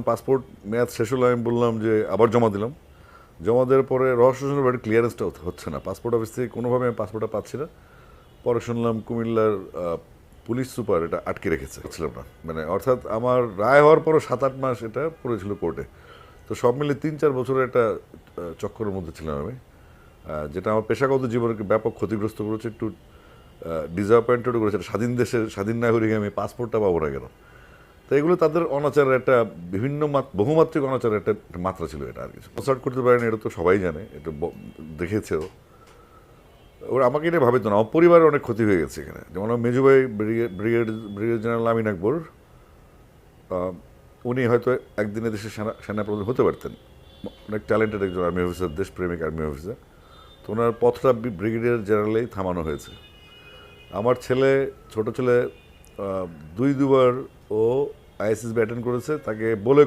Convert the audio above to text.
Passport মেয়াদ শেষ হলো, আমি বললাম যে আবার জমা দিলাম। জমা দেওয়ার পরে রহস্যজনক একটা ক্লিয়ারেন্সটা হচ্ছে না, পাসপোর্ট অফিস থেকে কোনোভাবে আমি পাসপোর্টটা পাচ্ছি না। পরে শুনলাম কুমিল্লার পুলিশ সুপার এটা আটকে রেখেছে, ছিলাম না মানে, অর্থাৎ আমার রায় হওয়ার পরও 7-8 মাস এটা পড়েছিল কোর্টে। তো সব মিলে 3-4 বছরের একটা চক্করের মধ্যে ছিলাম আমি, যেটা আমার পেশাগত জীবনকে ব্যাপক ক্ষতিগ্রস্ত করেছে, একটু ডিসঅ্যাপয়েন্টেড করেছে। স্বাধীন দেশের স্বাধীন নাগরিক আমি পাসপোর্টটা পাবো না কেন? তো এগুলো তাদের অনাচারের একটা বিভিন্ন বহুমাত্রিক অনাচারের একটা মাত্রা ছিল, এটা আর কিছু। কনসার্ট করতে পারেনি, এটা তো সবাই জানে, এটা দেখেছেও। ওরা আমাকে এটা ভাবিত না, আমার পরিবারের অনেক ক্ষতি হয়ে গেছে এখানে। যেমন আমার মেজু ভাই ব্রিগেড জেনারেল আমিন আকবর, উনি হয়তো একদিনে দেশের সেনাপ্রধান হতে পারতেন, অনেক ট্যালেন্টেড একজন আর্মি অফিসার, দেশপ্রেমিক আর্মি অফিসার। তো ওনার পথটা ব্রিগেডিয়ার জেনারেলেই থামানো হয়েছে। আমার ছেলে, ছোট ছেলে, দুবার ও আইএসএসবি অ্যাটেন্ড করেছে, তাকে বলে